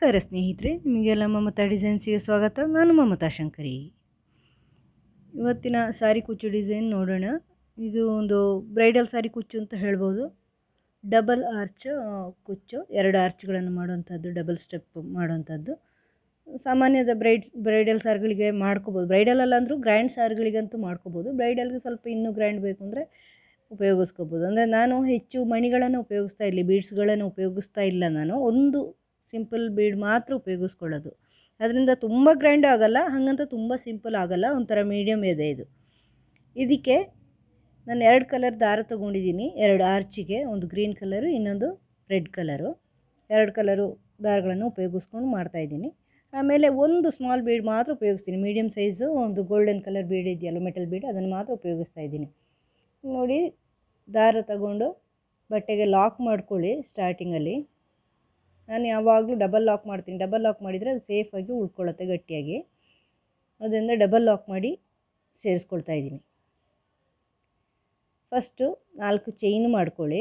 ನಮಸ್ಕಾರ ಸ್ನೇಹಿತರೆ, ನಿಮಗೆಲ್ಲ ಮಮತಾ ಡಿಸೈನ್ಸಿಗೆ ಸ್ವಾಗತ. ನಾನು ಮಮತಾ ಶಂಕರಿ. ಇವತ್ತಿನ ಸಾರಿ ಕುಚ್ಚು ಡಿಸೈನ್ ನೋಡೋಣ. ಇದು ಒಂದು ಬ್ರೈಡಲ್ ಸಾರಿ ಕುಚ್ಚು ಅಂತ ಹೇಳ್ಬೋದು. ಡಬಲ್ ಆರ್ಚ್ ಕುಚ್ಚು, 2 ಆರ್ಚ್ಗಳನ್ನು ಮಾಡುವಂಥದ್ದು, ಡಬಲ್ ಸ್ಟೆಪ್ ಮಾಡುವಂಥದ್ದು. ಸಾಮಾನ್ಯದ ಬ್ರೈಡಲ್ ಸಾರಿಗಳಿಗೆ ಮಾಡ್ಕೋಬೋದು. ಬ್ರೈಡಲ್ ಅಲ್ಲ ಅಂದರೂ ಗ್ರ್ಯಾಂಡ್ ಸಾರಿಗಳಿಗಂತೂ ಮಾಡ್ಕೋಬೋದು. ಬ್ರೈಡಲ್ಗೆ ಸ್ವಲ್ಪ ಇನ್ನೂ ಗ್ರ್ಯಾಂಡ್ ಬೇಕು ಅಂದರೆ ಉಪಯೋಗಿಸ್ಕೋಬೋದು. ಅಂದರೆ ನಾನು ಹೆಚ್ಚು ಮಣಿಗಳನ್ನು ಉಪಯೋಗಿಸ್ತಾ ಇಲ್ಲ, ಬೀಡ್ಸ್ಗಳನ್ನು ಉಪಯೋಗಿಸ್ತಾ ಇಲ್ಲ. ನಾನು ಒಂದು ಸಿಂಪಲ್ ಬೀಡ್ ಮಾತ್ರ ಉಪಯೋಗಿಸ್ಕೊಳ್ಳೋದು. ಅದರಿಂದ ತುಂಬ ಗ್ರ್ಯಾಂಡ್ ಆಗೋಲ್ಲ, ಹಾಗಂತ ತುಂಬ ಸಿಂಪಲ್ ಆಗೋಲ್ಲ, ಒಂಥರ ಮೀಡಿಯಮ್ ಇದೆ ಇದು. ಇದಕ್ಕೆ ನಾನು 2 ಕಲರ್ ದಾರ ತೊಗೊಂಡಿದ್ದೀನಿ. 2 ಆರ್ಚಿಗೆ, ಒಂದು ಗ್ರೀನ್ ಕಲರು, ಇನ್ನೊಂದು ರೆಡ್ ಕಲರು. 2 ಕಲರು ದಾರಗಳನ್ನು ಉಪಯೋಗಿಸ್ಕೊಂಡು ಮಾಡ್ತಾಯಿದ್ದೀನಿ. ಆಮೇಲೆ ಒಂದು ಸ್ಮಾಲ್ ಬೀಡ್ ಮಾತ್ರ ಉಪಯೋಗಿಸ್ತೀನಿ, ಮೀಡಿಯಮ್ ಸೈಜು ಒಂದು ಗೋಲ್ಡನ್ ಕಲರ್ ಬೀಡ್ ಇದೆಯಲ್ಲ, ಮೆಟಲ್ ಬೀಡ್, ಅದನ್ನು ಮಾತ್ರ ಉಪಯೋಗಿಸ್ತಾ ಇದ್ದೀನಿ. ನೋಡಿ, ದಾರ ತಗೊಂಡು ಬಟ್ಟೆಗೆ ಲಾಕ್ ಮಾಡ್ಕೊಳ್ಳಿ. ಸ್ಟಾರ್ಟಿಂಗಲ್ಲಿ ನಾನು ಯಾವಾಗಲೂ ಡಬಲ್ ಲಾಕ್ ಮಾಡ್ತೀನಿ. ಡಬಲ್ ಲಾಕ್ ಮಾಡಿದರೆ ಅದು ಸೇಫಾಗಿ ಉಳ್ಕೊಳ್ಳುತ್ತೆ ಗಟ್ಟಿಯಾಗಿ. ಅದರಿಂದ ಡಬಲ್ ಲಾಕ್ ಮಾಡಿ ಸೇರಿಸ್ಕೊಳ್ತಾ ಇದ್ದೀನಿ. ಫಸ್ಟು 4 ಚೈನ್ ಮಾಡ್ಕೊಳ್ಳಿ.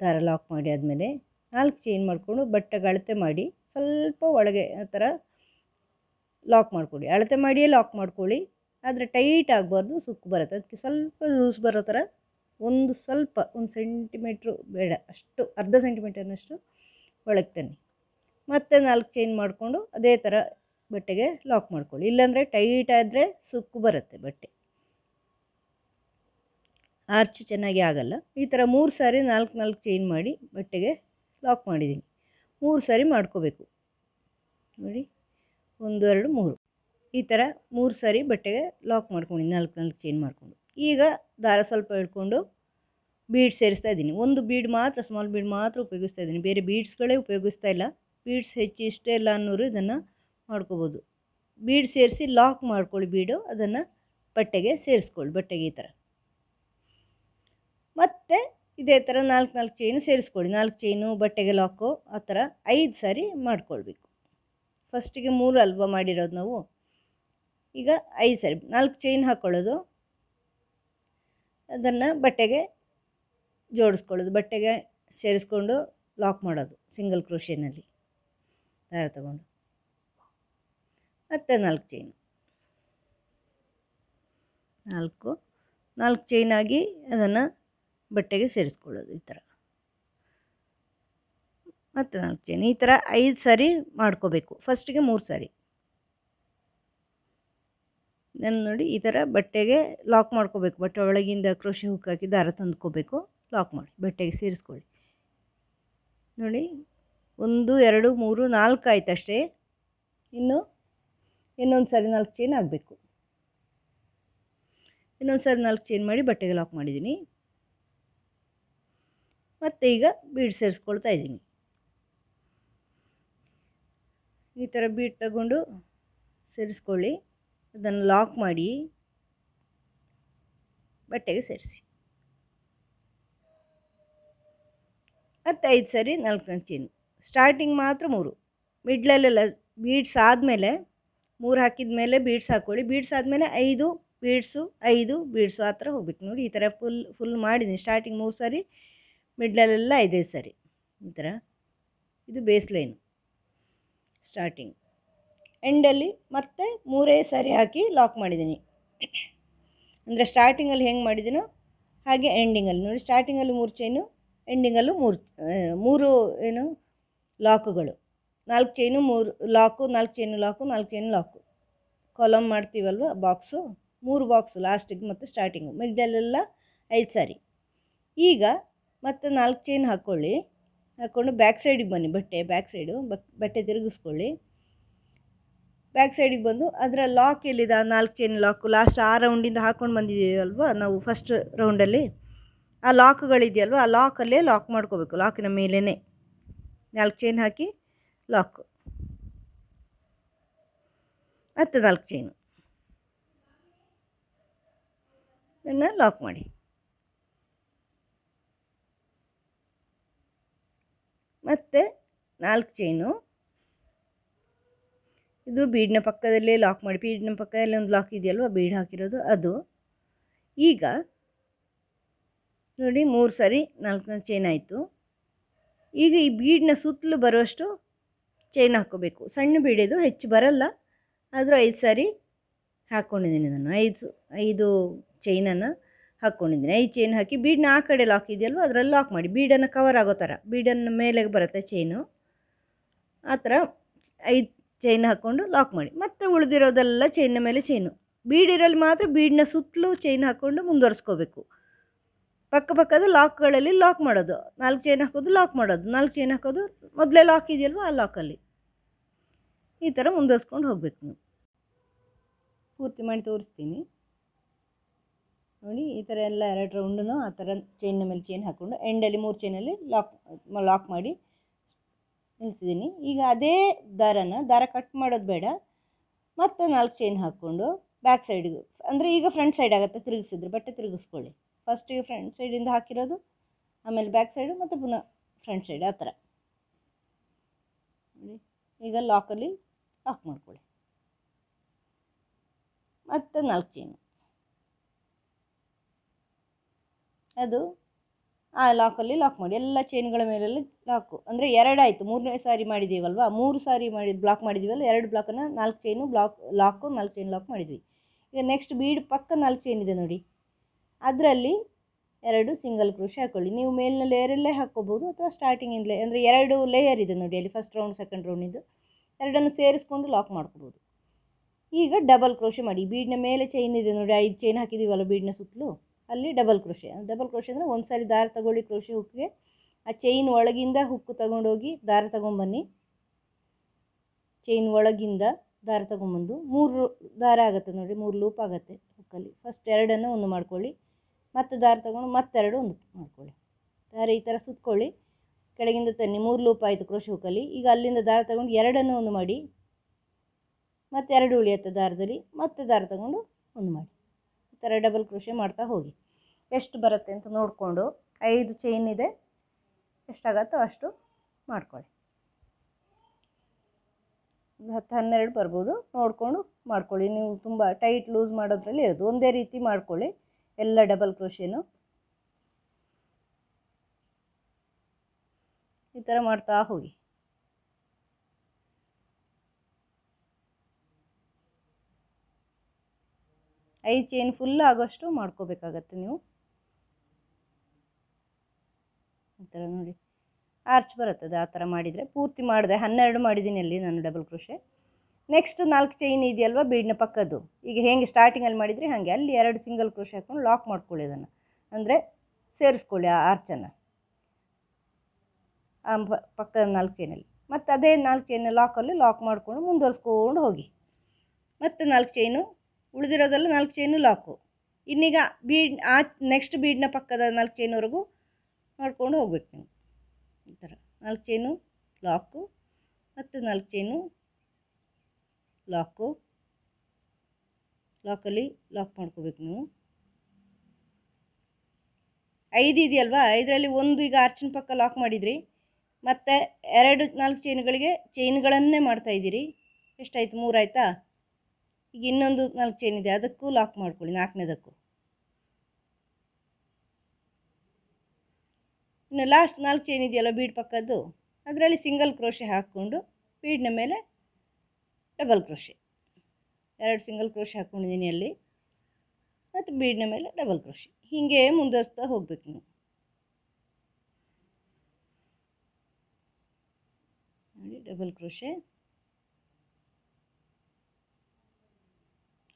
ದಾರ ಲಾಕ್ ಮಾಡಿ ಆದಮೇಲೆ 4 ಚೈನ್ ಮಾಡಿಕೊಂಡು ಬಟ್ಟೆಗೆ ಅಳತೆ ಮಾಡಿ ಸ್ವಲ್ಪ ಒಳಗೆ ಆ ಥರ ಲಾಕ್ ಮಾಡ್ಕೊಳ್ಳಿ. ಅಳತೆ ಮಾಡಿಯೇ ಲಾಕ್ ಮಾಡ್ಕೊಳ್ಳಿ, ಆದರೆ ಟೈಟ್ ಆಗಬಾರ್ದು, ಸುಕ್ಕು ಬರುತ್ತೆ. ಅದಕ್ಕೆ ಸ್ವಲ್ಪ ಲೂಸ್ ಬರೋ ಥರ ಒಂದು ಸೆಂಟಿಮೀಟ್ರು ಬೇಡ, ಅಷ್ಟು ಅರ್ಧ ಸೆಂಟಿಮೀಟರ್ನಷ್ಟು ಒಳಗೆ ತನ್ನಿ. ಮತ್ತೆ 4 ಚೈನ್ ಮಾಡಿಕೊಂಡು ಅದೇ ಥರ ಬಟ್ಟೆಗೆ ಲಾಕ್ ಮಾಡ್ಕೊಳ್ಳಿ. ಇಲ್ಲಾಂದರೆ ಟೈಟ್ ಆದರೆ ಸುಕ್ಕು ಬರುತ್ತೆ ಬಟ್ಟೆ, ಆರ್ಚ್ ಚೆನ್ನಾಗಿ ಆಗಲ್ಲ. ಈ ಥರ 3 ಸಾರಿ 4 ಚೈನ್ ಮಾಡಿ ಬಟ್ಟೆಗೆ ಲಾಕ್ ಮಾಡಿದ್ದೀನಿ. 3 ಸಾರಿ ಮಾಡ್ಕೋಬೇಕು. ನೋಡಿ, 1 2 3 ಈ ಥರ 3 ಸಾರಿ ಬಟ್ಟೆಗೆ ಲಾಕ್ ಮಾಡ್ಕೊಂಡು 4 ಚೈನ್ ಮಾಡಿಕೊಂಡು ಈಗ ದಾರ ಸ್ವಲ್ಪ ಹಿಡ್ಕೊಂಡು ಬೀಡ್ ಸೇರಿಸ್ತಾ ಇದ್ದೀನಿ. ಒಂದು ಬೀಡ್ ಮಾತ್ರ, ಸ್ಮಾಲ್ ಬೀಡ್ ಮಾತ್ರ ಉಪಯೋಗಿಸ್ತಾ ಇದ್ದೀನಿ, ಬೇರೆ ಬೀಡ್ಸ್ಗಳೇ ಉಪಯೋಗಿಸ್ತಾ ಇಲ್ಲ. ಬೀಡ್ಸ್ ಹೆಚ್ಚು ಇಷ್ಟ ಇಲ್ಲ ಅನ್ನೋರು ಇದನ್ನು ಮಾಡ್ಕೋಬೋದು. ಬೀಡ್ ಸೇರಿಸಿ ಲಾಕ್ ಮಾಡ್ಕೊಳ್ಳಿ. ಬೀಡು ಅದನ್ನು ಬಟ್ಟೆಗೆ ಸೇರಿಸ್ಕೊಳ್ಳಿ, ಬಟ್ಟೆಗೆ ಈ ಥರ. ಮತ್ತು ಇದೇ ಥರ 4 ಚೈನು ಸೇರಿಸ್ಕೊಳ್ಳಿ. 4 ಚೈನು ಬಟ್ಟೆಗೆ ಲಾಕು, ಆ ಥರ 5 ಸಾರಿ ಮಾಡ್ಕೊಳ್ಬೇಕು. ಫಸ್ಟಿಗೆ 3 ಅಲ್ವಾ ಮಾಡಿರೋದು ನಾವು, ಈಗ 5 ಸಾರಿ 4 ಚೈನ್ ಹಾಕ್ಕೊಳ್ಳೋದು, ಅದನ್ನು ಬಟ್ಟೆಗೆ ಜೋಡಿಸ್ಕೊಳ್ಳೋದು, ಬಟ್ಟೆಗೆ ಸೇರಿಸ್ಕೊಂಡು ಲಾಕ್ ಮಾಡೋದು ಸಿಂಗಲ್ ಕ್ರೋಶೆನಲ್ಲಿ ದಾರ ತಗೊಂಡು. ಮತ್ತು 4 ಚೈನು, 4 ಚೈನಾಗಿ ಅದನ್ನು ಬಟ್ಟೆಗೆ ಸೇರಿಸ್ಕೊಳ್ಳೋದು ಈ ಥರ. ಮತ್ತು 4 ಚೈನ್, ಈ ಥರ 5 ಸಾರಿ ಮಾಡ್ಕೋಬೇಕು. ಫಸ್ಟಿಗೆ 3 ಸಾರಿ ನಾನು ನೋಡಿ ಈ ಥರ ಬಟ್ಟೆಗೆ ಲಾಕ್ ಮಾಡ್ಕೋಬೇಕು. ಬಟ್ಟೆ ಒಳಗಿಂದ ಕ್ರೋಶೆ ಹುಕ್ ಹಾಕಿ ದಾರ ತಂದ್ಕೋಬೇಕು, ಲಾಕ್ ಮಾಡಿ ಬಟ್ಟೆಗೆ ಸೇರಿಸ್ಕೊಳ್ಳಿ. ನೋಡಿ, 1 2 3 4 ಆಯ್ತು ಅಷ್ಟೇ. ಇನ್ನೊಂದು ಸಾರಿ 4 ಚೈನ್ ಆಗಬೇಕು. ಇನ್ನೊಂದು ಸಾರಿ 4 ಚೈನ್ ಮಾಡಿ ಬಟ್ಟೆಗೆ ಲಾಕ್ ಮಾಡಿದ್ದೀನಿ. ಮತ್ತು ಈಗ ಬೀಡ್ ಸೇರಿಸ್ಕೊಳ್ತಾ ಇದ್ದೀನಿ. ಈ ಥರ ಬೀಡ್ ತಗೊಂಡು ಸೇರಿಸ್ಕೊಳ್ಳಿ, ಅದನ್ನು ಲಾಕ್ ಮಾಡಿ ಬಟ್ಟೆಗೆ ಸೇರಿಸಿ. ಮತ್ತು 5 ಸಾರಿ 4 ಚೈನು. ಸ್ಟಾರ್ಟಿಂಗ್ ಮಾತ್ರ 3, ಮಿಡ್ಲಲ್ಲೆಲ್ಲ ಬೀಡ್ಸ್ ಆದಮೇಲೆ 3 ಹಾಕಿದ ಮೇಲೆ ಬೀಡ್ಸ್ ಹಾಕ್ಕೊಳ್ಳಿ. ಬೀಡ್ಸ್ ಆದಮೇಲೆ 5 ಬೀಡ್ಸು ಆ ಥರ ಹೋಗ್ಬೇಕು. ನೋಡಿ, ಈ ಥರ ಫುಲ್ ಮಾಡಿದ್ದೀನಿ. ಸ್ಟಾರ್ಟಿಂಗ್ 3 ಸಾರಿ, ಮಿಡ್ಲಲ್ಲೆಲ್ಲ 5 ಸಾರಿ ಈ ಥರ. ಇದು ಬೇಸ್ ಲೈನು. ಸ್ಟಾರ್ಟಿಂಗ್ ಎಂಡಲ್ಲಿ ಮತ್ತೆ 3 ಸಾರಿ ಹಾಕಿ ಲಾಕ್ ಮಾಡಿದ್ದೀನಿ. ಅಂದರೆ ಸ್ಟಾರ್ಟಿಂಗಲ್ಲಿ ಹೆಂಗೆ ಮಾಡಿದ್ದೀನೋ ಹಾಗೆ ಎಂಡಿಂಗಲ್ಲಿ ನೋಡಿ. ಸ್ಟಾರ್ಟಿಂಗಲ್ಲಿ 3 ಚೈನು, ಎಂಡಿಂಗಲ್ಲೂ 3 ಏನು ಲಾಕುಗಳು. 4 chain 3 lock, 4 chain lock, 4 chain lock. Column ಮಾಡ್ತೀವಲ್ವ ಬಾಕ್ಸು, 3 ಬಾಕ್ಸು ಲಾಸ್ಟಿಗೆ ಮತ್ತು ಸ್ಟಾರ್ಟಿಂಗು, ಮಿಡ್ಡಲ್ಲೆಲ್ಲ 5 ಸಾರಿ. ಈಗ ಮತ್ತೆ 4 ಚೈನ್ ಹಾಕ್ಕೊಂಡು ಬ್ಯಾಕ್ ಸೈಡಿಗೆ ಬನ್ನಿ. ಬ್ಯಾಕ್ ಸೈಡು ಬಟ್ಟೆ ತಿರುಗಿಸ್ಕೊಳ್ಳಿ. ಬ್ಯಾಕ್ ಸೈಡಿಗೆ ಬಂದು ಅದರ ಲಾಕ್ ಎಲ್ಲಿದೆ, 4 ಚೈನ್ ಲಾಕು ಲಾಸ್ಟ್ ಆ ರೌಂಡಿಂದ ಹಾಕ್ಕೊಂಡು ಬಂದಿದ್ದೀವಲ್ವ ನಾವು ಫಸ್ಟ್ ರೌಂಡಲ್ಲಿ, ಆ ಲಾಕ್ಗಳಿದೆಯಲ್ವ, ಆ ಲಾಕಲ್ಲೇ ಲಾಕ್ ಮಾಡ್ಕೋಬೇಕು. ಲಾಕಿನ ಮೇಲೇ 4 ಚೈನ್ ಹಾಕಿ ಲಾಕು, ಮತ್ತು 4 ಚೈನು ಇದನ್ನು ಲಾಕ್ ಮಾಡಿ. ಮತ್ತು 4 ಚೈನು ಇದು ಬೀಡಿನ ಪಕ್ಕದಲ್ಲೇ ಲಾಕ್ ಮಾಡಿ. ಬೀಡಿನ ಪಕ್ಕದಲ್ಲಿ ಒಂದು ಲಾಕ್ ಇದೆಯಲ್ವ, ಬೀಡ್ ಹಾಕಿರೋದು ಅದು. ಈಗ ನೋಡಿ, 3 ಸಾರಿ 4 ಚೈನ್ ಆಯಿತು. ಈಗ ಈ ಬೀಡನ್ನ ಸುತ್ತಲೂ ಬರುವಷ್ಟು ಚೈನ್ ಹಾಕ್ಕೋಬೇಕು. ಸಣ್ಣ ಬೀಡಿದು ಹೆಚ್ಚು ಬರಲ್ಲ, ಆದರೂ 5 ಸಾರಿ ಹಾಕ್ಕೊಂಡಿದ್ದೀನಿ ನಾನು. 5 ಚೈನನ್ನು ಹಾಕ್ಕೊಂಡಿದ್ದೀನಿ. 5 ಚೈನ್ ಹಾಕಿ ಬೀಡನ್ನ ಆ ಕಡೆ ಲಾಕ್ ಇದೆಯಲ್ವ ಅದರಲ್ಲಿ ಲಾಕ್ ಮಾಡಿ, ಬೀಡನ್ನು ಕವರ್ ಆಗೋ ಥರ, ಬೀಡನ್ನು ಮೇಲೆ ಬರುತ್ತೆ ಚೈನು, ಆ ಥರ 5 ಚೈನ್ ಹಾಕ್ಕೊಂಡು ಲಾಕ್ ಮಾಡಿ. ಮತ್ತು ಉಳಿದಿರೋದೆಲ್ಲ ಚೈನ್ನ ಮೇಲೆ ಚೈನು. ಬೀಡಿರಲ್ಲಿ ಮಾತ್ರ ಬೀಡನ್ನ ಸುತ್ತಲೂ ಚೈನ್ ಹಾಕ್ಕೊಂಡು ಮುಂದುವರಿಸ್ಕೋಬೇಕು. ಪಕ್ಕದ ಲಾಕ್ಗಳಲ್ಲಿ ಲಾಕ್ ಮಾಡೋದು, 4 ಚೈನ್ ಹಾಕೋದು, ಲಾಕ್ ಮಾಡೋದು, 4 ಚೈನ್ ಹಾಕೋದು, ಮೊದಲೇ ಲಾಕ್ ಇದೆಯಲ್ವ ಆ ಲಾಕಲ್ಲಿ ಈ ಥರ ಮುಂದುವರ್ಸ್ಕೊಂಡು ಹೋಗ್ಬೇಕು ನೀವು. ಪೂರ್ತಿ ಮಾಡಿ ತೋರಿಸ್ತೀನಿ ನೋಡಿ. ಈ ಥರ ಎಲ್ಲ 2 ರೌಂಡನ್ನು ಆ ಥರ ಚೈನ್ನ ಮೇಲೆ ಚೈನ್ ಹಾಕ್ಕೊಂಡು ಎಂಡಲ್ಲಿ 3 ಚೈನಲ್ಲಿ ಲಾಕ್ ಮಾಡಿ ನಿಲ್ಲಿಸಿದ್ದೀನಿ. ಈಗ ಅದೇ ದಾರ ಕಟ್ ಮಾಡೋದು ಬೇಡ, ಮತ್ತು 4 ಚೈನ್ ಹಾಕ್ಕೊಂಡು ಬ್ಯಾಕ್ ಸೈಡಿಗೆ, ಅಂದರೆ ಈಗ ಫ್ರಂಟ್ ಸೈಡ್ ಆಗುತ್ತೆ ತಿರುಗಿಸಿದ್ರೆ, ಬಟ್ಟೆ ತಿರುಗಿಸ್ಕೊಳ್ಳಿ. ಫಸ್ಟಿಗೆ ಫ್ರಂಟ್ ಸೈಡಿಂದ ಹಾಕಿರೋದು, ಆಮೇಲೆ ಬ್ಯಾಕ್ ಸೈಡು, ಮತ್ತು ಪುನಃ ಫ್ರಂಟ್ ಸೈಡ್, ಆ ಥರ. ಈಗ ಲಾಕಲ್ಲಿ ಲಾಕ್ ಮಾಡ್ಕೊಳ್ಳಿ. ಮತ್ತು 4 ಚೈನು ಅದು ಆ ಲಾಕಲ್ಲಿ ಲಾಕ್ ಮಾಡಿ. ಎಲ್ಲ ಚೈನ್ಗಳ ಮೇಲೆಲ್ಲ ಲಾಕು, ಅಂದರೆ 2 ಆಯಿತು. 3ನೇ ಸಾರಿ ಮಾಡಿದ್ದೀವಲ್ವ, 3 sorry black ಮಾಡಿದ್ದೀವಲ್ಲ, 2 ಬ್ಲಾಕನ್ನು 4 chain lock 4 chain lock ಮಾಡಿದ್ವಿ. ಈಗ ನೆಕ್ಸ್ಟ್ ಬೀಡ್ ಪಕ್ಕ 4 ಚೈನ್ ಇದೆ ನೋಡಿ, ಅದರಲ್ಲಿ 2 ಸಿಂಗಲ್ ಕ್ರೋಶೆ ಹಾಕ್ಕೊಳ್ಳಿ. ನೀವು ಮೇಲಿನ ಲೇಯರಲ್ಲೇ ಹಾಕ್ಕೋಬೋದು ಅಥವಾ ಸ್ಟಾರ್ಟಿಂಗಿಂದಲೇ, ಅಂದರೆ 2 ಲೇಯರ್ ಇದೆ ನೋಡಿ ಅಲ್ಲಿ, ಫಸ್ಟ್ ರೌಂಡ್ ಸೆಕೆಂಡ್ ರೌಂಡಿದ್ದು, 2 ಸೇರಿಸ್ಕೊಂಡು ಲಾಕ್ ಮಾಡ್ಕೋಬೋದು. ಈಗ ಡಬಲ್ ಕ್ರೋಶೆ ಮಾಡಿ. ಬೀಡ್ನ ಮೇಲೆ ಚೈನ್ ಇದೆ ನೋಡಿ, 5 ಚೈನ್ ಹಾಕಿದ್ದೀವಲ್ಲ ಬೀಡ್ನ ಸುತ್ತಲೂ, ಅಲ್ಲಿ ಡಬಲ್ ಕ್ರೋಶೆ ಅಂದರೆ ಒಂದು ಸಾರಿ ದಾರ ತಗೊಳ್ಳಿ ಕ್ರೋಶೆ ಹುಕ್ಕಿಗೆ, ಆ ಚೈನ್ ಒಳಗಿಂದ ಹುಕ್ಕು ತಗೊಂಡೋಗಿ ದಾರ ತಗೊಂಬನ್ನಿ, ಚೈನ್ ಒಳಗಿಂದ ದಾರ ತಗೊಂಬಂದು 3 ದಾರ ಆಗುತ್ತೆ ನೋಡಿ, 3 ಲೂಪ್ ಆಗುತ್ತೆ ಹುಕ್ಕಲ್ಲಿ. ಫಸ್ಟ್ 2 ಒಂದು ಮಾಡ್ಕೊಳ್ಳಿ, ಮತ್ತು ದಾರ ತಗೊಂಡು ಮತ್ತೆರಡು ಒಂದು ಮಾಡ್ಕೊಳ್ಳಿ. ದಾರ ಈ ಥರ ಸುತ್ಕೊಳ್ಳಿ, ಕೆಳಗಿಂದ ತನ್ನಿ, 3 ಲೂಪ್ ಆಯಿತು ಕ್ರೋಶೆ ಹುಕ್ಕಲ್ಲಿ. ಈಗ ಅಲ್ಲಿಂದ ದಾರ ತಗೊಂಡು 2 ಒಂದು ಮಾಡಿ, ಮತ್ತು 2 ಉಳಿಯುತ್ತೆ ದಾರದಲ್ಲಿ, ಮತ್ತೆ ದಾರ ತಗೊಂಡು ಒಂದು ಮಾಡಿ. ಈ ಥರ ಡಬಲ್ ಕ್ರೋಶೆ ಮಾಡ್ತಾ ಹೋಗಿ. ಎಷ್ಟು ಬರುತ್ತೆ ಅಂತ ನೋಡಿಕೊಂಡು, 5 ಚೈನ್ ಇದೆ, ಎಷ್ಟಾಗತ್ತೋ ಅಷ್ಟು ಮಾಡ್ಕೊಳ್ಳಿ. 10-12 ಬರ್ಬೋದು, ನೋಡಿಕೊಂಡು ಮಾಡ್ಕೊಳ್ಳಿ. ನೀವು ತುಂಬ ಟೈಟ್ ಲೂಸ್ ಮಾಡೋದ್ರಲ್ಲಿ ಇರೋದು, ಒಂದೇ ರೀತಿ ಮಾಡ್ಕೊಳ್ಳಿ ಎಲ್ಲ ಡಬಲ್ ಕ್ರೋಶೆನು. ಈ ಥರ ಮಾಡ್ತಾ ಹೋಗಿ. ಐದು ಚೈನ್ ಫುಲ್ ಆಗೋಷ್ಟು ಮಾಡ್ಕೋಬೇಕಾಗತ್ತೆ ನೀವು. ಈ ಥರ ನೋಡಿ ಆರ್ಚ್ ಬರುತ್ತದೆ. ಆ ಥರ ಮಾಡಿದರೆ ಪೂರ್ತಿ ಮಾಡಿದೆ, 12 ಮಾಡಿದ್ದೀನಿ ಅಲ್ಲಿ ನಾನು ಡಬಲ್ ಕ್ರೋಶೆ. ನೆಕ್ಸ್ಟ್ 4 ಚೈನ್ ಇದೆಯಲ್ವ ಬೀಡ್ನ ಪಕ್ಕದ್ದು, ಈಗ ಹೇಗೆ ಸ್ಟಾರ್ಟಿಂಗಲ್ಲಿ ಮಾಡಿದರೆ ಹಾಗೆ ಅಲ್ಲಿ 2 ಸಿಂಗಲ್ ಕ್ರೋಶೆ ಹಾಕ್ಕೊಂಡು ಲಾಕ್ ಮಾಡ್ಕೊಳ್ಳಿ ಅದನ್ನು, ಅಂದರೆ ಸೇರಿಸ್ಕೊಳ್ಳಿ ಆ ಆರ್ಚನ್ನು ಆ ಪಕ್ಕದ 4 ಚೈನಲ್ಲಿ. ಮತ್ತು ಅದೇ 4 ಚೈನ್ ಲಾಕಲ್ಲಿ ಲಾಕ್ ಮಾಡಿಕೊಂಡು ಮುಂದುವರಿಸ್ಕೊಂಡು ಹೋಗಿ. ಮತ್ತು 4 ಚೈನು ಉಳಿದಿರೋದೆಲ್ಲ 4 ಚೈನು ಲಾಕು. ಇನ್ನೀಗ ಬೀಡ್ ಆ ನೆಕ್ಸ್ಟ್ ಬೀಡ್ನ ಪಕ್ಕದ 4 ಚೈನ್ವರೆಗೂ ಮಾಡ್ಕೊಂಡು ಹೋಗ್ಬೇಕು ನೀವು. ಈ ಥರ 4 ಚೈನು ಲಾಕು, ಮತ್ತು 4 ಚೈನು ಲಾಕು, ಲಾಕಲ್ಲಿ ಲಾಕ್ ಮಾಡ್ಕೋಬೇಕು ನೀವು. 5 ಇದೆಯಲ್ವಾ, 5ರಲ್ಲಿ ಒಂದು ಈಗ ಆರ್ಚಿನ ಪಕ್ಕ ಲಾಕ್ ಮಾಡಿದ್ರಿ, ಮತ್ತು 4 ಚೈನ್ಗಳಿಗೆ ಚೈನ್ಗಳನ್ನೇ ಮಾಡ್ತಾಯಿದ್ದೀರಿ. ಎಷ್ಟಾಯಿತು? 3 ಆಯಿತಾ? ಈಗ ಇನ್ನೊಂದು 4 ಚೈನ್ ಇದೆ, ಅದಕ್ಕೂ ಲಾಕ್ ಮಾಡ್ಕೊಳ್ಳಿ, 4ನೇದಕ್ಕೂ. ಇನ್ನು ಲಾಸ್ಟ್ 4 ಚೈನ್ ಇದೆಯಲ್ಲ ಬೀಡ್ ಪಕ್ಕದ್ದು, ಅದರಲ್ಲಿ ಸಿಂಗಲ್ ಕ್ರೋಶೆ ಹಾಕ್ಕೊಂಡು ಬೀಡ್ನ ಮೇಲೆ ಡಬಲ್ ಕ್ರೋಶೆ, 2 ಸಿಂಗಲ್ ಕ್ರೋಶೆ ಹಾಕ್ಕೊಂಡಿದ್ದೀನಿ ಅಲ್ಲಿ, ಮತ್ತು ಬೀಡ್ನ ಮೇಲೆ ಡಬಲ್ ಕ್ರೋಶೆ. ಹೀಗೆ ಮುಂದುವರಿಸ್ತಾ ಹೋಗ್ಬೇಕು ನೀವು. ನೋಡಿ ಡಬಲ್ ಕ್ರೋಶೆ,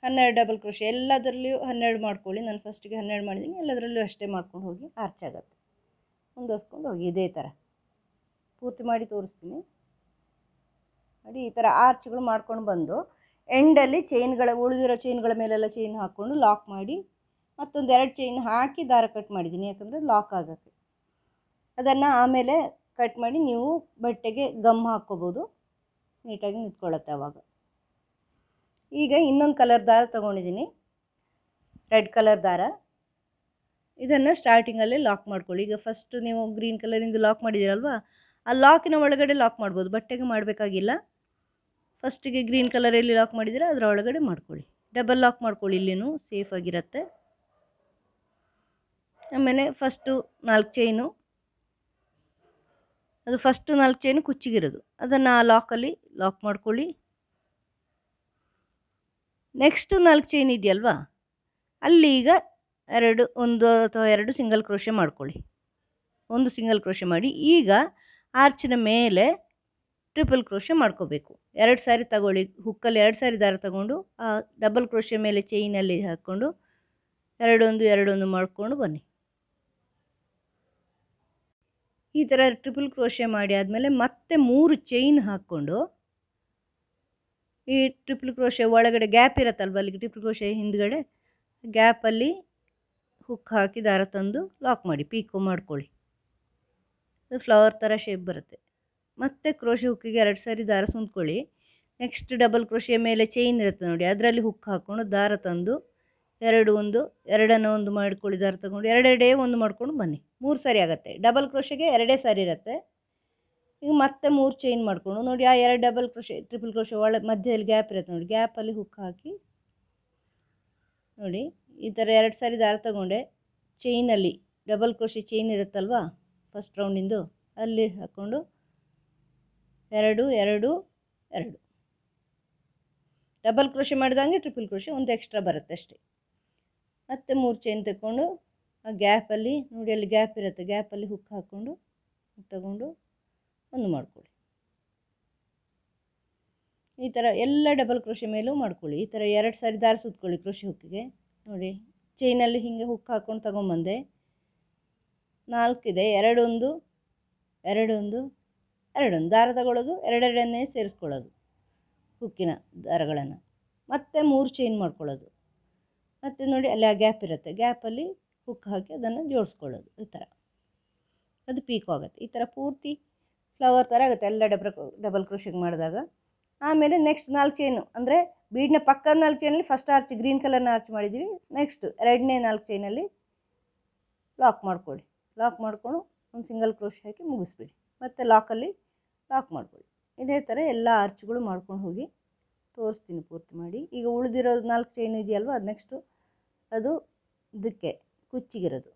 12 ಡಬಲ್ ಕ್ರೋಶೆ, ಎಲ್ಲದರಲ್ಲಿಯೂ 12 ಮಾಡ್ಕೊಳ್ಳಿ. ನಾನು ಫಸ್ಟಿಗೆ 12 ಮಾಡಿದ್ದೀನಿ, ಎಲ್ಲದರಲ್ಲೂ ಅಷ್ಟೇ ಮಾಡ್ಕೊಂಡು ಹೋಗಿ ಆರ್ಚ್ ಆಗುತ್ತೆ. ಮುಂದುವರ್ಸ್ಕೊಂಡು ಹೋಗಿ ಇದೇ ಥರ ಪೂರ್ತಿ ಮಾಡಿ ತೋರಿಸ್ತೀನಿ ನೋಡಿ. ಈ ಥರ ಆರ್ಚ್ಗಳು ಮಾಡ್ಕೊಂಡು ಬಂದು ಎಂಡಲ್ಲಿ ಚೈನ್ಗಳ ಉಳಿದಿರೋ ಚೈನ್ಗಳ ಮೇಲೆಲ್ಲ ಚೈನ್ ಹಾಕ್ಕೊಂಡು ಲಾಕ್ ಮಾಡಿ, ಮತ್ತೊಂದು 2 ಚೈನ್ ಹಾಕಿ ದಾರ ಕಟ್ ಮಾಡಿದ್ದೀನಿ, ಯಾಕಂದರೆ ಲಾಕ್ ಆಗೋಕ್ಕೆ. ಅದನ್ನು ಆಮೇಲೆ ಕಟ್ ಮಾಡಿ ನೀವು ಬಟ್ಟೆಗೆ ಗಮ್ ಹಾಕ್ಕೋಬೋದು, ನೀಟಾಗಿ ನಿಂತ್ಕೊಳ್ಳುತ್ತೆ ಆವಾಗ. ಈಗ ಇನ್ನೊಂದು ಕಲರ್ ದಾರ ತೊಗೊಂಡಿದ್ದೀನಿ, ರೆಡ್ ಕಲರ್ ದಾರ. ಇದನ್ನು ಸ್ಟಾರ್ಟಿಂಗಲ್ಲೇ ಲಾಕ್ ಮಾಡ್ಕೊಳ್ಳಿ. ಈಗ ಫಸ್ಟ್ ನೀವು ಗ್ರೀನ್ ಕಲರಿಂದ ಲಾಕ್ ಮಾಡಿದ್ದೀರಲ್ವ, ಆ ಲಾಕಿನ ಒಳಗಡೆ ಲಾಕ್ ಮಾಡ್ಬೋದು, ಬಟ್ಟೆಗೆ ಮಾಡಬೇಕಾಗಿಲ್ಲ. ಫಸ್ಟಿಗೆ ಗ್ರೀನ್ ಕಲರಲ್ಲಿ ಲಾಕ್ ಮಾಡಿದರೆ ಅದರ ಒಳಗಡೆ ಮಾಡ್ಕೊಳ್ಳಿ, ಡಬಲ್ ಲಾಕ್ ಮಾಡ್ಕೊಳ್ಳಿ, ಇಲ್ಲಿನೂ ಸೇಫಾಗಿರುತ್ತೆ. ಆಮೇಲೆ ಫಸ್ಟು 4 ಚೈನು ಅದು ಫಸ್ಟು 4 ಚೈನು ಕುಚ್ಚಿಗಿರೋದು, ಅದನ್ನು ಲಾಕಲ್ಲಿ ಲಾಕ್ ಮಾಡ್ಕೊಳ್ಳಿ. ನೆಕ್ಸ್ಟು 4 ಚೈನ್ ಇದೆಯಲ್ವಾ, ಅಲ್ಲಿ ಈಗ 1 ಅಥವಾ 2 ಸಿಂಗಲ್ ಕ್ರೋಶೆ ಮಾಡ್ಕೊಳ್ಳಿ. 1 ಸಿಂಗಲ್ ಕ್ರೋಶೆ ಮಾಡಿ ಈಗ ಆರ್ಚಿನ ಮೇಲೆ ಟ್ರಿಪಲ್ ಕ್ರೋಶೆ ಮಾಡ್ಕೋಬೇಕು. 2 ಸಾರಿ ತಗೊಳ್ಳಿ, ಹುಕ್ಕಲ್ಲಿ 2 ಸಾರಿ ದಾರ ತಗೊಂಡು ಆ ಡಬಲ್ ಕ್ರೋಶೆ ಮೇಲೆ ಚೈನಲ್ಲಿ ಹಾಕ್ಕೊಂಡು 2 1 2 1 ಮಾಡಿಕೊಂಡು ಬನ್ನಿ. ಈ ಥರ ಟ್ರಿಪಲ್ ಕ್ರೋಶೆ ಮಾಡಿ ಆದಮೇಲೆ ಮತ್ತೆ 3 ಚೈನ್ ಹಾಕ್ಕೊಂಡು ಈ ಟ್ರಿಪಲ್ ಕ್ರೋಶೆ ಒಳಗಡೆ ಗ್ಯಾಪ್ ಇರುತ್ತಲ್ವ, ಅಲ್ಲಿಗೆ ಟ್ರಿಪಲ್ ಕ್ರೋಶೆ ಹಿಂದ್ಗಡೆ ಗ್ಯಾಪಲ್ಲಿ ಹುಕ್ ಹಾಕಿ ದಾರ ತಂದು ಲಾಕ್ ಮಾಡಿ ಪೀಕೋ ಮಾಡ್ಕೊಳ್ಳಿ. ಅದು ಫ್ಲವರ್ ಥರ ಶೇಪ್ ಬರುತ್ತೆ. ಮತ್ತೆ ಕ್ರೋಶೆ ಹುಕ್ಕಿಗೆ 2 ಸಾರಿ ದಾರ ಸುಂದ್ಕೊಳ್ಳಿ. ನೆಕ್ಸ್ಟ್ ಡಬಲ್ ಕ್ರೋಶೆ ಮೇಲೆ ಚೈನ್ ಇರುತ್ತೆ ನೋಡಿ, ಅದರಲ್ಲಿ ಹುಕ್ ಹಾಕ್ಕೊಂಡು ದಾರ ತಂದು 2 1 2 1 ಮಾಡ್ಕೊಳ್ಳಿ. ದಾರ ತಗೊಂಡು 2 2 1 ಮಾಡ್ಕೊಂಡು ಬನ್ನಿ. 3 ಸಾರಿ ಆಗುತ್ತೆ. ಡಬಲ್ ಕ್ರೋಶೆಗೆ 2 ಸಾರಿ ಇರುತ್ತೆ. ಈಗ ಮತ್ತೆ 3 ಚೈನ್ ಮಾಡಿಕೊಂಡು ನೋಡಿ, ಆ 2 ಡಬಲ್ ಕ್ರೋಶೆ ಟ್ರಿಪಲ್ ಕ್ರೋಶೆ ಮಧ್ಯದಲ್ಲಿ ಗ್ಯಾಪ್ ಇರುತ್ತೆ ನೋಡಿ, ಗ್ಯಾಪಲ್ಲಿ ಹುಕ್ ಹಾಕಿ ನೋಡಿ ಈ ಥರ 2 ಸಾರಿ ದಾರ ತಗೊಂಡೆ ಚೈನಲ್ಲಿ ಡಬಲ್ ಕ್ರೋಶೆ ಚೈನ್ ಇರುತ್ತಲ್ವಾ ಫಸ್ಟ್ ರೌಂಡಿಂದು, ಅಲ್ಲಿ ಹಾಕ್ಕೊಂಡು 2 2 2 ಡಬಲ್ ಕ್ರೋಶೆ ಮಾಡಿದಂಗೆ ಟ್ರಿಪಲ್ ಕ್ರೋಶೆ ಒಂದು ಎಕ್ಸ್ಟ್ರಾ ಬರುತ್ತೆ ಅಷ್ಟೇ. ಮತ್ತೆ 3 ಚೈನ್ ತಗೊಂಡು ಆ ಗ್ಯಾಪಲ್ಲಿ ನೋಡಿ, ಅಲ್ಲಿ ಗ್ಯಾಪ್ ಇರುತ್ತೆ, ಗ್ಯಾಪಲ್ಲಿ ಹುಕ್ ಹಾಕ್ಕೊಂಡು ತಗೊಂಡು ಒಂದು ಮಾಡ್ಕೊಳ್ಳಿ. ಈ ಥರ ಎಲ್ಲ ಡಬಲ್ ಕ್ರೋಶೆ ಮೇಲೂ ಮಾಡ್ಕೊಳ್ಳಿ. ಈ ಥರ 2 ಸಾರಿ ದಾರ ಸುತ್ಕೊಳ್ಳಿ ಕ್ರೋಶೆ ಹುಕ್ಕಿಗೆ ನೋಡಿ, ಚೈನಲ್ಲಿ ಹೀಗೆ ಹುಕ್ ಹಾಕ್ಕೊಂಡು ತಗೊಂಬಂದೆ. 4 ಇದೆ, 2 1 2 1 2 1 ದಾರ ತಗೊಳ್ಳೋದು, 2 2 ಸೇರಿಸ್ಕೊಳ್ಳೋದು ಹುಕ್ಕಿನ ದಾರಗಳನ್ನು, ಮತ್ತೆ 3 ಚೈನ್ ಮಾಡ್ಕೊಳ್ಳೋದು. ಮತ್ತು ನೋಡಿ ಅಲ್ಲಿ ಆ ಗ್ಯಾಪ್ ಇರುತ್ತೆ, ಗ್ಯಾಪಲ್ಲಿ ಹುಕ್ ಹಾಕಿ ಅದನ್ನು ಜೋಡಿಸ್ಕೊಳ್ಳೋದು. ಈ ಥರ ಅದು ಪೀಕೋ ಆಗುತ್ತೆ. ಈ ಥರ ಪೂರ್ತಿ ಫ್ಲವರ್ ಥರ ಆಗುತ್ತೆ ಎಲ್ಲ ಡಬಲ್ ಕ್ರೋಶೆಗೆ ಮಾಡಿದಾಗ. ಆಮೇಲೆ ನೆಕ್ಸ್ಟ್ 4 ಚೈನು ಅಂದರೆ ಬೀಡ್ನ ಪಕ್ಕದ 4 ಚೈನಲ್ಲಿ ಫಸ್ಟ್ ಆರ್ಚ್ ಗ್ರೀನ್ ಕಲರ್ನ ಆರ್ಚ್ ಮಾಡಿದ್ದೀವಿ. ನೆಕ್ಸ್ಟ್ 2ನೇ 4 ಚೈನಲ್ಲಿ ಲಾಕ್ ಮಾಡ್ಕೊಳ್ಳಿ. ಲಾಕ್ ಮಾಡಿಕೊಂಡು ಒಂದು ಸಿಂಗಲ್ ಕ್ರೋಶೆ ಹಾಕಿ ಮುಗಿಸ್ಬಿಡಿ. ಮತ್ತು ಲಾಕಲ್ಲಿ ಲಾಕ್ ಮಾಡ್ಕೊಳ್ಳಿ. ಇದೇ ಥರ ಎಲ್ಲ ಆರ್ಚ್ಗಳು ಮಾಡ್ಕೊಂಡು ಹೋಗಿ ತೋರಿಸ್ತೀನಿ ಪೂರ್ತಿ ಮಾಡಿ. ಈಗ ಉಳಿದಿರೋದು 4 ಚೈನ್ ಇದೆಯಲ್ವ, ಅದು ನೆಕ್ಸ್ಟು ಅದು ಇದಕ್ಕೆ ಕುಚ್ಚಿಗಿರೋದು.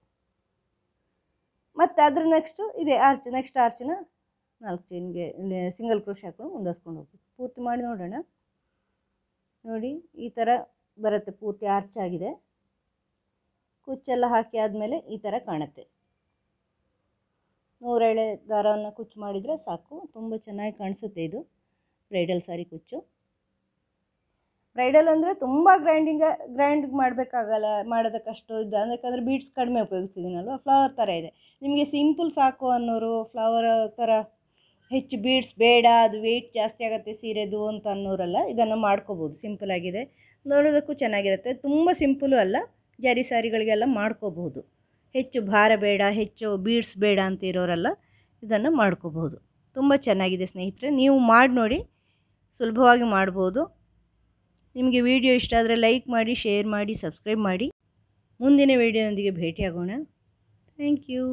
ಮತ್ತು ಅದ್ರ ನೆಕ್ಸ್ಟು ಇದೆ ಆರ್ಚ್, ನೆಕ್ಸ್ಟ್ ಆರ್ಚಿನ 4 ಚೈನ್ಗೆ ಸಿಂಗಲ್ ಕ್ರೋಶೆ ಹಾಕ್ಕೊಂಡು ಮುಂದಸ್ಕೊಂಡು ಹೋಗ್ಬೇಕು. ಪೂರ್ತಿ ಮಾಡಿ ನೋಡೋಣ. ನೋಡಿ ಈ ಥರ ಬರುತ್ತೆ, ಪೂರ್ತಿ ಆರ್ಚ್ ಆಗಿದೆ. ಕುಚ್ಚೆಲ್ಲ ಹಾಕಿ ಆದಮೇಲೆ ಈ ಥರ ಕಾಣುತ್ತೆ. 100 ಎಳೆ ದಾರವನ್ನು ಕುಚ್ಚು ಮಾಡಿದರೆ ಸಾಕು, ತುಂಬ ಚೆನ್ನಾಗಿ ಕಾಣಿಸುತ್ತೆ. ಇದು ಬ್ರೈಡಲ್ ಸಾರಿ ಕುಚ್ಚು. ಬ್ರೈಡಲ್ ಅಂದರೆ ತುಂಬ ಗ್ರ್ಯಾಂಡ್ ಮಾಡಬೇಕಾಗಲ್ಲ, ಮಾಡೋದಕ್ಕಷ್ಟು ಇದು, ಯಾಕಂದರೆ ಬೀಡ್ಸ್ ಕಡಿಮೆ ಉಪಯೋಗಿಸಿದ್ದೀನಲ್ವ, ಫ್ಲವರ್ ಥರ ಇದೆ. ನಿಮಗೆ ಸಿಂಪಲ್ ಸಾಕು ಅನ್ನೋರು, ಫ್ಲವರ್ ಥರ ಹೆಚ್ಚು ಬೀಡ್ಸ್ ಬೇಡ, ಅದು ವೆಯ್ಟ್ ಜಾಸ್ತಿ ಆಗುತ್ತೆ ಸೀರೆದು ಅಂತ ಅನ್ನೋರಲ್ಲ, ಇದನ್ನು ಮಾಡ್ಕೋಬೋದು. ಸಿಂಪಲಾಗಿದೆ, ನೋಡೋದಕ್ಕೂ ಚೆನ್ನಾಗಿರುತ್ತೆ. ತುಂಬ ಸಿಂಪಲು ಅಲ್ಲ, ಜರಿ ಸಾರಿಗಳಿಗೆಲ್ಲ ಮಾಡ್ಕೋಬಹುದು. ಹೆಚ್ಚು ಭಾರ ಬೇಡ, ಹೆಚ್ಚು ಬೀಡ್ಸ್ ಬೇಡ ಅಂತ ಇರೋರೆಲ್ಲ ಇದನ್ನು ಮಾಡ್ಕೋಬಹುದು. ತುಂಬ ಚೆನ್ನಾಗಿದೆ ಸ್ನೇಹಿತರೆ, ನೀವು ಮಾಡಿ ನೋಡಿ, ಸುಲಭವಾಗಿ ಮಾಡ್ಬೋದು. ನಿಮಗೆ ವಿಡಿಯೋ ಇಷ್ಟ ಆದರೆ ಲೈಕ್ ಮಾಡಿ, ಶೇರ್ ಮಾಡಿ, ಸಬ್ಸ್ಕ್ರೈಬ್ ಮಾಡಿ. ಮುಂದಿನ ವಿಡಿಯೋದೊಂದಿಗೆ ಭೇಟಿಯಾಗೋಣ. Thank you.